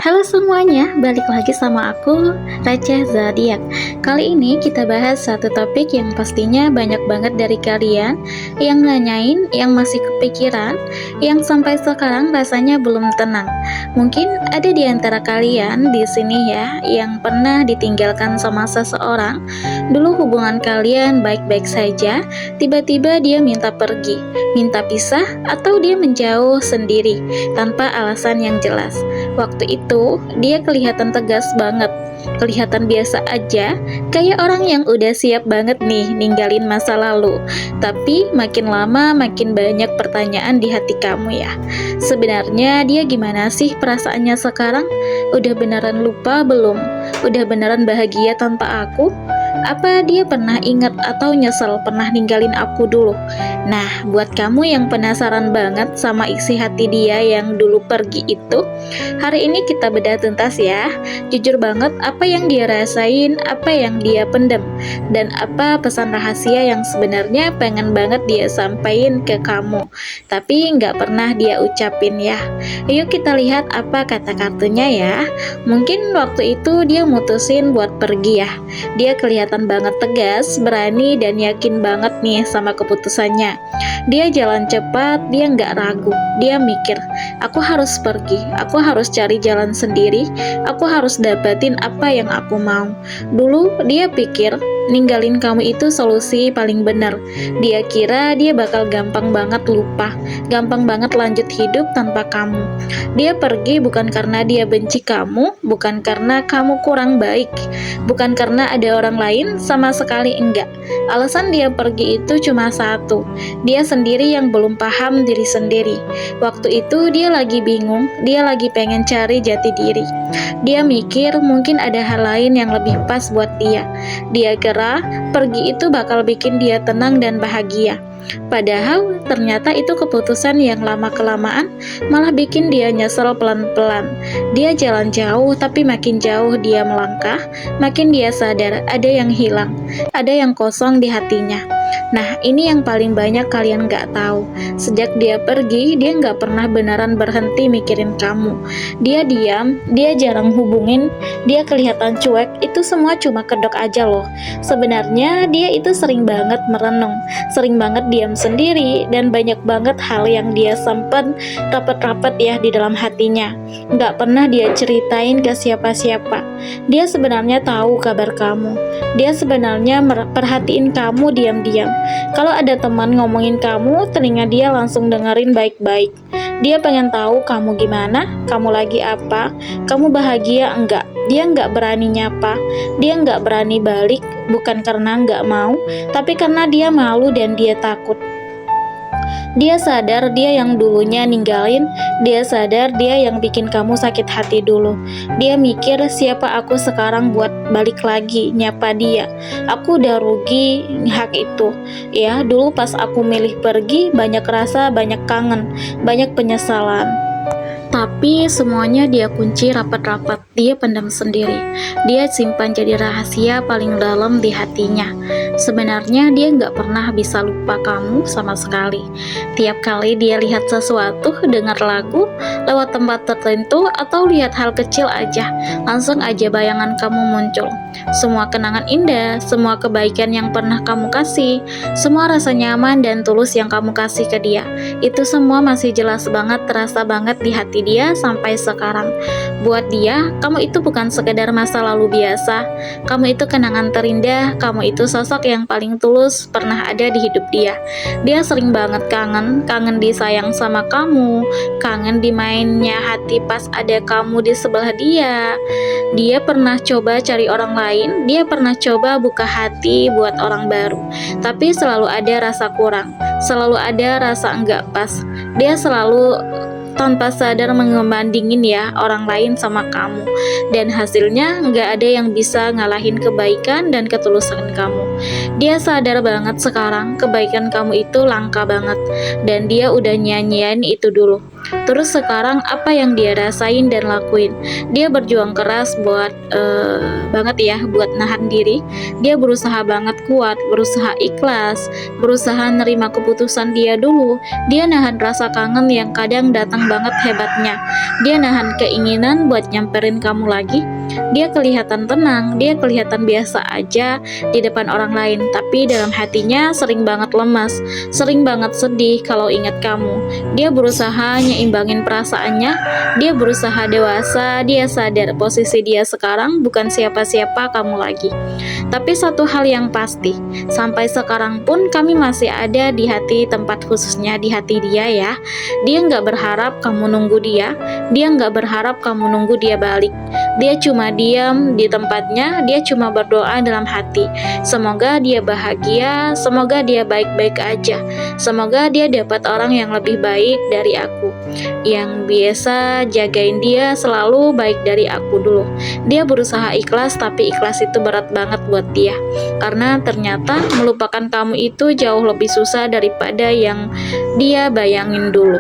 Halo semuanya, balik lagi sama aku, Receh Zodiak. Kali ini kita bahas satu topik yang pastinya banyak banget dari kalian yang nanyain, yang masih kepikiran, yang sampai sekarang rasanya belum tenang. Mungkin ada di antara kalian di sini ya yang pernah ditinggalkan sama seseorang. Dulu hubungan kalian baik-baik saja, tiba-tiba dia minta pergi, minta pisah, atau dia menjauh sendiri tanpa alasan yang jelas. Waktu itu, dia kelihatan tegas banget, kelihatan biasa aja, kayak orang yang udah siap banget nih ninggalin masa lalu. Tapi makin lama makin banyak pertanyaan di hati kamu ya. Sebenarnya dia gimana sih perasaannya sekarang? Udah beneran lupa belum? Udah beneran bahagia tanpa aku? Apa dia pernah ingat atau nyesel pernah ninggalin aku dulu? Nah, buat kamu yang penasaran banget sama isi hati dia yang dulu pergi itu, hari ini kita bedah tuntas ya. Jujur banget apa yang dia rasain, apa yang dia pendem, dan apa pesan rahasia yang sebenarnya pengen banget dia sampaikan ke kamu, tapi nggak pernah dia ucapin ya. Yuk kita lihat apa kata kartunya ya. Mungkin waktu itu dia mutusin buat pergi ya. Dia kelihatan banget tegas, berani, dan yakin banget nih sama keputusannya. Dia jalan cepat, dia nggak ragu. Dia mikir, aku harus pergi, aku harus cari jalan sendiri, aku harus dapatin apa yang aku mau. Dulu dia pikir ninggalin kamu itu solusi paling benar. Dia kira dia bakal gampang banget lupa, gampang banget lanjut hidup tanpa kamu. Dia pergi bukan karena dia benci kamu, bukan karena kamu kurang baik, bukan karena ada orang lain, sama sekali enggak. Alasan dia pergi itu cuma satu, dia sendiri yang belum paham diri sendiri. Waktu itu dia lagi bingung, dia lagi pengen cari jati diri. Dia mikir mungkin ada hal lain yang lebih pas buat dia. Dia kira pergi itu bakal bikin dia tenang dan bahagia. Padahal ternyata itu keputusan yang lama-kelamaan malah bikin dia nyesel pelan-pelan. Dia jalan jauh, tapi makin jauh dia melangkah, makin dia sadar ada yang hilang, ada yang kosong di hatinya. Nah, ini yang paling banyak kalian gak tahu. Sejak dia pergi, dia gak pernah beneran berhenti mikirin kamu. Dia diam, dia jarang hubungin, dia kelihatan cuek, itu semua cuma kedok aja loh. Sebenarnya dia itu sering banget merenung, sering banget diam sendiri, dan banyak banget hal yang dia simpen rapat-rapat ya di dalam hatinya. Gak pernah dia ceritain ke siapa-siapa. Dia sebenarnya tahu kabar kamu. Dia sebenarnya perhatiin kamu diam-diam. Kalau ada teman ngomongin kamu, telinga dia langsung dengerin baik-baik. Dia pengen tahu kamu gimana, kamu lagi apa, kamu bahagia enggak. Dia nggak berani nyapa, dia nggak berani balik, bukan karena nggak mau, tapi karena dia malu dan dia takut. Dia sadar dia yang dulunya ninggalin, dia sadar dia yang bikin kamu sakit hati dulu. Dia mikir siapa aku sekarang buat balik lagi nyapa dia. Aku udah rugi hak itu. Ya, dulu pas aku milih pergi, banyak rasa, banyak kangen, banyak penyesalan. Tapi semuanya dia kunci rapat-rapat, dia pendam sendiri. Dia simpan jadi rahasia paling dalam di hatinya. Sebenarnya dia nggak pernah bisa lupa kamu sama sekali. Tiap kali dia lihat sesuatu, dengar lagu, lewat tempat tertentu, atau lihat hal kecil aja, langsung aja bayangan kamu muncul. Semua kenangan indah, semua kebaikan yang pernah kamu kasih, semua rasa nyaman dan tulus yang kamu kasih ke dia, itu semua masih jelas banget, terasa banget di hati dia sampai sekarang. Buat dia, kamu itu bukan sekedar masa lalu biasa, kamu itu kenangan terindah, kamu itu sosok yang paling tulus pernah ada di hidup dia. Dia sering banget kangen disayang sama kamu, kangen dimainnya hati pas ada kamu di sebelah dia. Dia pernah coba cari orang lain, dia pernah coba buka hati buat orang baru, tapi selalu ada rasa kurang, selalu ada rasa enggak pas. Dia selalu tanpa sadar mengebandingin ya orang lain sama kamu, dan hasilnya nggak ada yang bisa ngalahin kebaikan dan ketulusan kamu. Dia sadar banget sekarang kebaikan kamu itu langka banget, dan dia udah nyanyian itu dulu. Terus sekarang apa yang dia rasain dan lakuin? Dia berjuang keras buat banget ya, buat nahan diri. Dia berusaha banget kuat, berusaha ikhlas, berusaha nerima keputusan dia dulu. Dia nahan rasa kangen yang kadang datang banget hebatnya. Dia nahan keinginan buat nyamperin kamu lagi. Dia kelihatan tenang, dia kelihatan biasa aja di depan orang lain, tapi dalam hatinya sering banget lemas, sering banget sedih kalau ingat kamu. Dia berusaha nyimbangin perasaannya, dia berusaha dewasa, dia sadar posisi dia sekarang bukan siapa-siapa kamu lagi. Tapi satu hal yang pasti, sampai sekarang pun kami masih ada di hati, tempat khususnya di hati dia ya. Dia nggak berharap kamu nunggu dia nggak berharap kamu nunggu dia balik. Dia cuma diam di tempatnya, dia cuma berdoa dalam hati. Semoga dia bahagia, semoga dia baik-baik aja. Semoga dia dapat orang yang lebih baik dari aku, yang biasa jagain dia selalu baik dari aku dulu. Dia berusaha ikhlas, tapi ikhlas itu berat banget buat dia. Karena ternyata melupakan kamu itu jauh lebih susah daripada yang dia bayangin dulu.